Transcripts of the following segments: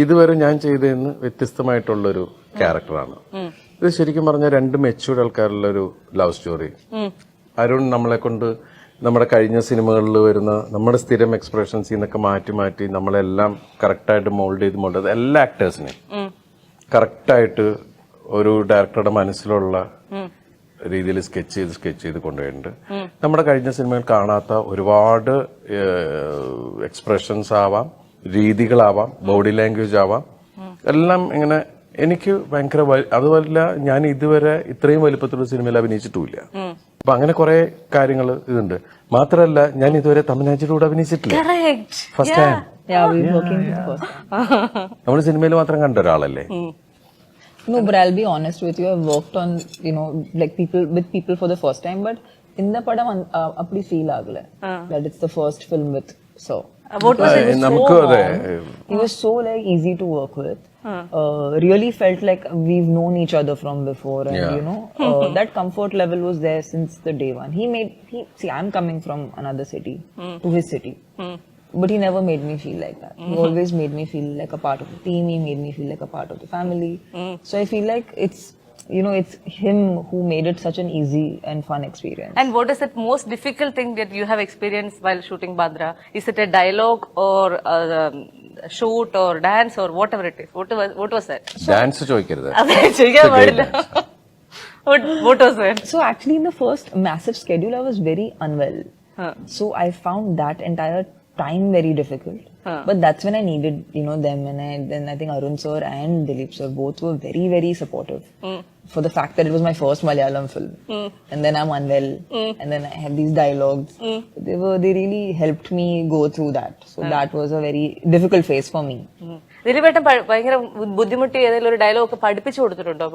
ഇതുവരെ ഞാൻ ചെയ്തതിന് വ്യത്യസ്തമായിട്ടുള്ളൊരു ക്യാരക്ടറാണ്. ഇത് ശരിക്കും പറഞ്ഞാൽ രണ്ട് മെച്യൂർഡ് ആൾക്കാരുള്ള ഒരു ലവ് സ്റ്റോറി. അരുൺ നമ്മളെ കൊണ്ട് നമ്മുടെ കഴിഞ്ഞ സിനിമകളിൽ വരുന്ന നമ്മുടെ സ്ഥിരം എക്സ്പ്രഷൻസിൽ നിന്നൊക്കെ മാറ്റി നമ്മളെല്ലാം കറക്റ്റായിട്ട് മോൾഡ് ചെയ്ത് എല്ലാ ആക്ടേഴ്സിനെയും കറക്റ്റായിട്ട് ഒരു ഡയറക്ടറുടെ മനസ്സിലുള്ള രീതിയിൽ സ്കെച്ച് ചെയ്ത് കൊണ്ടുപോയിട്ടുണ്ട്. നമ്മുടെ കഴിഞ്ഞ സിനിമയിൽ കാണാത്ത ഒരുപാട് എക്സ്പ്രഷൻസ് ആവാം, രീതികളാവാം, ബോഡി ലാംഗ്വേജ് ആവാം, എല്ലാം ഇങ്ങനെ എനിക്ക് ഭയങ്കര അതുമല്ല ഞാൻ ഇതുവരെ ഇത്രയും വലിപ്പത്തിലുള്ള സിനിമയിൽ അഭിനയിച്ചിട്ടുമില്ല. അപ്പൊ അങ്ങനെ കുറെ കാര്യങ്ങൾ ഇതുണ്ട്. മാത്രമല്ല ഞാൻ ഇതുവരെ തമിഴ്നാട്ടിലൂടെ കൂടെ അഭിനയിച്ചിട്ടില്ല. ഫസ്റ്റ് ടൈം നമ്മൾ സിനിമയിൽ മാത്രം കണ്ട ഒരാളല്ലേ. No, but I'll be honest with you. I've worked on, like people for the first time, but in the padam appadi feel agala that it's the first film with. So what was it? നമുക്ക് അതെ he was so like easy to work with. Really felt like we've known each other from before, and that comfort level was there since the day one. See, I'm coming from another city to his city. But he never made me feel like that. He always made me feel like a part of the team. He made me feel like a part of the family. So I feel like it's him who made it such an easy and fun experience. And what is the most difficult thing that you have experienced while shooting Badra? Is it a dialogue or a shoot or dance or whatever it is? What was that? Dance ചോദിക്കരുത്. What was that? So actually in the first massive schedule I was very unwell. So I found that entire time very difficult. But that's when I needed, them, and then I think Arun sir and Dilip sir both were very, very supportive for the fact that it was my first Malayalam film. And then I'm unwell, and then I have these dialogues. They really helped me go through that. So that was a very difficult phase for me. ദിലീപേട്ടൻ ഭയങ്കര ബുദ്ധിമുട്ടി ഏതെങ്കിലും ഒരു dialogue ഒക്കെ പഠിപ്പിച്ചു കൊടുത്തിട്ടുണ്ടോ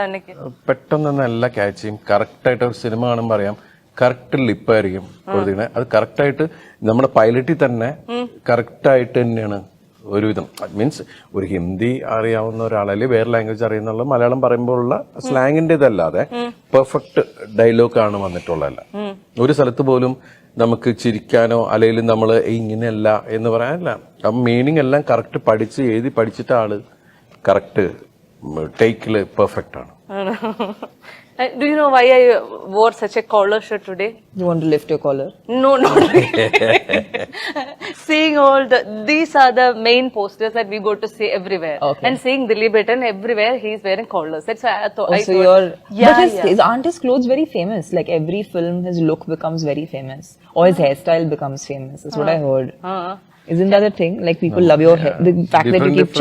തനിക്ക്? പെട്ടെന്ന് എല്ലാ ക്യാച്ച് ചെയ്യും. കറക്റ്റായിട്ട് ഒരു സിനിമ കാണുമ്പോൾ അറിയാം കറക്റ്റ് ലിപ്പായിരിക്കും കൊടുത്തിരിക്കുന്നത്. അത് കറക്റ്റായിട്ട് നമ്മുടെ പൈലറ്റിൽ തന്നെ കറക്റ്റായിട്ട് തന്നെയാണ് ഒരുവിധം. മീൻസ് ഒരു ഹിന്ദി അറിയാവുന്ന ഒരാളല്ലേ വേറെ ലാംഗ്വേജ് അറിയുന്നുള്ള മലയാളം പറയുമ്പോഴുള്ള സ്ലാങ്ങിന്റെ ഇതല്ലാതെ പെർഫെക്റ്റ് ഡയലോഗാണ് വന്നിട്ടുള്ളതല്ല. ഒരു സ്ഥലത്ത് പോലും നമുക്ക് ചിരിക്കാനോ അല്ലെങ്കിൽ നമ്മൾ ഇങ്ങനെയല്ല എന്ന് പറയാനല്ല. അപ്പം മീനിങ് എല്ലാം കറക്റ്റ് പഠിച്ച് എഴുതി പഠിച്ചിട്ട് ആള് കറക്റ്റ് ടേക്കില് പെർഫെക്റ്റ് ആണ്. Do you know why I wore such a collar shirt today? You want to lift your collar? No, not really. Seeing these are the main posters that we go to see everywhere. Okay. And seeing Dileepetan everywhere, he's wearing collars. That's why I thought. But aren't his clothes very famous? Like every film, his look becomes very famous, or his hairstyle becomes famous. That's what I heard. Isn't that a thing? Like people love your hair. The fact that you keep